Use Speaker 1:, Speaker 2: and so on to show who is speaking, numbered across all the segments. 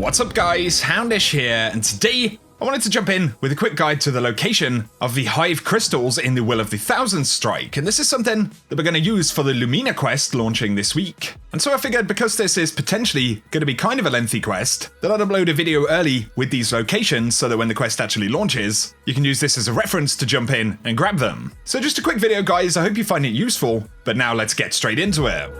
Speaker 1: What's up guys, Houndish here, and today I wanted to jump in with a quick guide to the location of the Hive crystals in the Will of the Thousand strike, and this is something that we're going to use for the Lumina quest launching this week. And so I figured because this is potentially going to be kind of a lengthy quest, that I'd upload a video early with these locations so that when the quest actually launches, you can use this as a reference to jump in and grab them. So just a quick video guys, I hope you find it useful, but now let's get straight into it.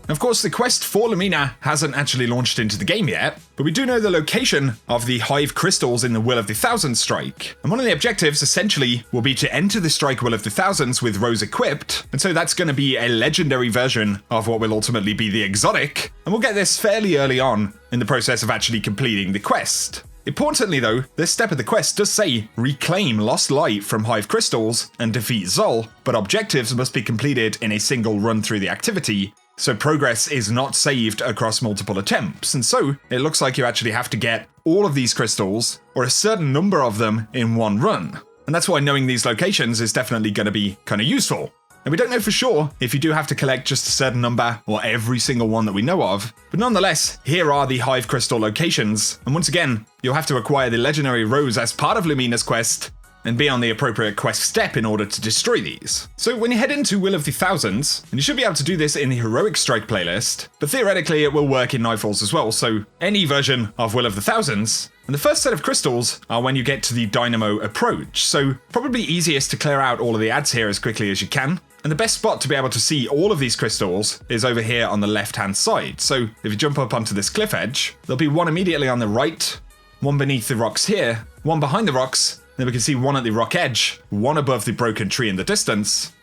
Speaker 1: Of course, the quest for Lumina hasn't actually launched into the game yet, but we do know the location of the Hive crystals in the Will of the Thousand strike. And one of the objectives, essentially, will be to enter the strike Will of the Thousands with Rose equipped, and so that's going to be a legendary version of what will ultimately be the exotic, and we'll get this fairly early on in the process of actually completing the quest. Importantly though, this step of the quest does say reclaim lost light from Hive crystals and defeat Zol, but objectives must be completed in a single run through the activity, so progress is not saved across multiple attempts, and so it looks like you actually have to get all of these crystals, or a certain number of them, in one run. And that's why knowing these locations is definitely going to be kind of useful. And we don't know for sure if you do have to collect just a certain number or every single one that we know of, but nonetheless, here are the Hive crystal locations, and once again, you'll have to acquire the legendary Rose as part of Lumina's quest, and be on the appropriate quest step in order to destroy these. So when you head into Will of the Thousands, and you should be able to do this in the Heroic Strike playlist, but theoretically it will work in Nightfalls as well, so any version of Will of the Thousands. And the first set of crystals are when you get to the Dynamo approach, so probably easiest to clear out all of the ads here as quickly as you can. And the best spot to be able to see all of these crystals is over here on the left hand side. So if you jump up onto this cliff edge, there'll be one immediately on the right, one beneath the rocks here, one behind the rocks, then we can see one at the rock edge, one above the broken tree in the distance,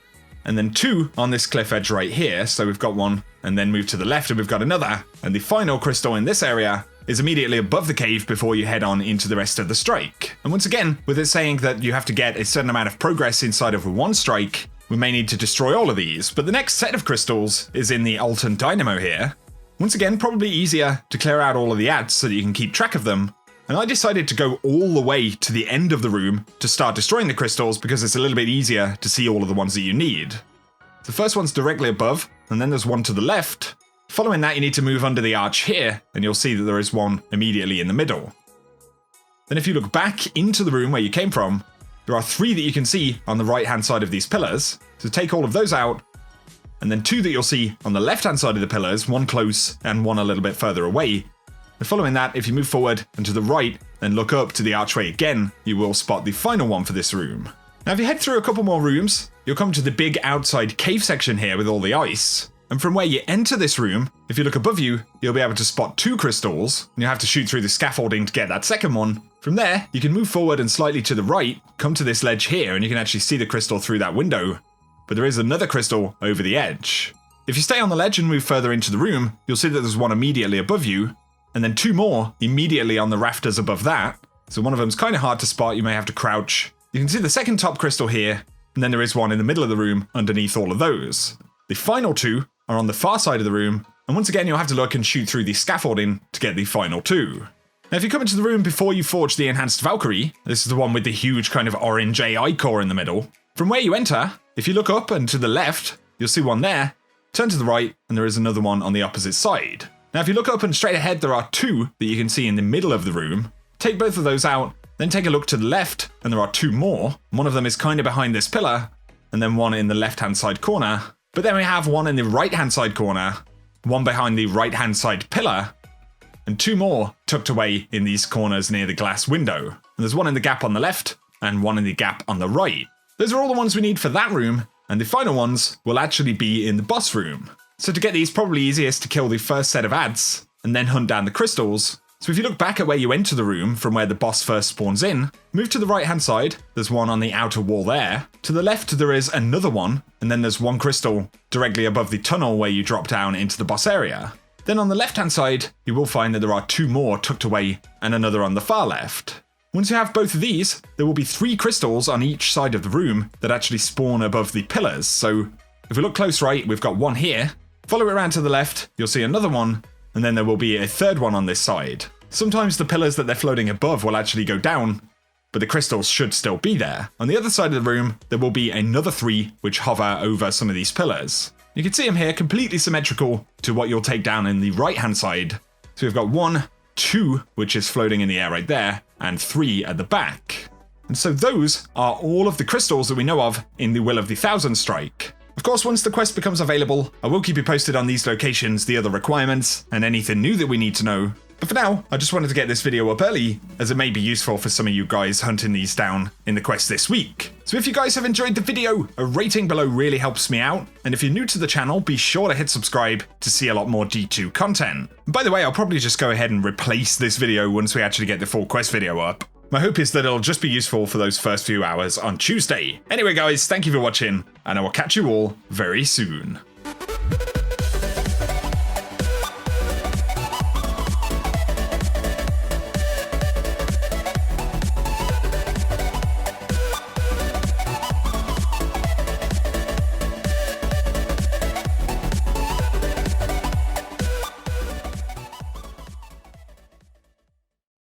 Speaker 1: and then two on this cliff edge right here. So we've got one, and then move to the left and we've got another. And the final crystal in this area is immediately above the cave before you head on into the rest of the strike. And once again, with it saying that you have to get a certain amount of progress inside of one strike, we may need to destroy all of these. But the next set of crystals is in the Alton Dynamo here. Once again, probably easier to clear out all of the ads so that you can keep track of them. And I decided to go all the way to the end of the room to start destroying the crystals because it's a little bit easier to see all of the ones that you need. The first one's directly above, and then there's one to the left. Following that, you need to move under the arch here, and you'll see that there is one immediately in the middle. Then if you look back into the room where you came from, there are three that you can see on the right-hand side of these pillars. So take all of those out, and then two that you'll see on the left-hand side of the pillars, one close and one a little bit further away. And following that, if you move forward and to the right, and look up to the archway again, you will spot the final one for this room. Now if you head through a couple more rooms, you'll come to the big outside cave section here with all the ice. And from where you enter this room, if you look above you, you'll be able to spot two crystals, and you'll have to shoot through the scaffolding to get that second one. From there, you can move forward and slightly to the right, come to this ledge here, and you can actually see the crystal through that window. But there is another crystal over the edge. If you stay on the ledge and move further into the room, you'll see that there's one immediately above you, and then two more immediately on the rafters above that. So one of them's kind of hard to spot, you may have to crouch. You can see the second top crystal here, and then there is one in the middle of the room underneath all of those. The final two are on the far side of the room, and once again you'll have to look and shoot through the scaffolding to get the final two. Now if you come into the room before you forge the Enhanced Valkyrie, this is the one with the huge kind of orange AI core in the middle. From where you enter, if you look up and to the left, you'll see one there, turn to the right, and there is another one on the opposite side. Now if you look up and straight ahead, there are two that you can see in the middle of the room. Take both of those out, then take a look to the left, and there are two more. One of them is kind of behind this pillar, and then one in the left-hand side corner. But then we have one in the right-hand side corner, one behind the right-hand side pillar, and two more tucked away in these corners near the glass window. And there's one in the gap on the left, and one in the gap on the right. Those are all the ones we need for that room, and the final ones will actually be in the boss room. So to get these, probably easiest to kill the first set of ads, and then hunt down the crystals. So if you look back at where you enter the room from where the boss first spawns in, move to the right hand side, there's one on the outer wall there. To the left there is another one, and then there's one crystal directly above the tunnel where you drop down into the boss area. Then on the left hand side, you will find that there are two more tucked away, and another on the far left. Once you have both of these, there will be three crystals on each side of the room that actually spawn above the pillars. So if we look close right, we've got one here. Follow it around to the left, you'll see another one, and then there will be a third one on this side. Sometimes the pillars that they're floating above will actually go down, but the crystals should still be there. On the other side of the room, there will be another three which hover over some of these pillars. You can see them here completely symmetrical to what you'll take down in the right hand side. So we've got 1, 2, which is floating in the air right there, and 3 at the back. And so those are all of the crystals that we know of in the Will of the Thousand Strike. Of course, once the quest becomes available, I will keep you posted on these locations, the other requirements, and anything new that we need to know. But for now, I just wanted to get this video up early, as it may be useful for some of you guys hunting these down in the quest this week. So if you guys have enjoyed the video, a rating below really helps me out, and if you're new to the channel, be sure to hit subscribe to see a lot more D2 content. And by the way, I'll probably just go ahead and replace this video once we actually get the full quest video up. My hope is that it'll just be useful for those first few hours on Tuesday. Anyway guys, thank you for watching, and I will catch you all very soon.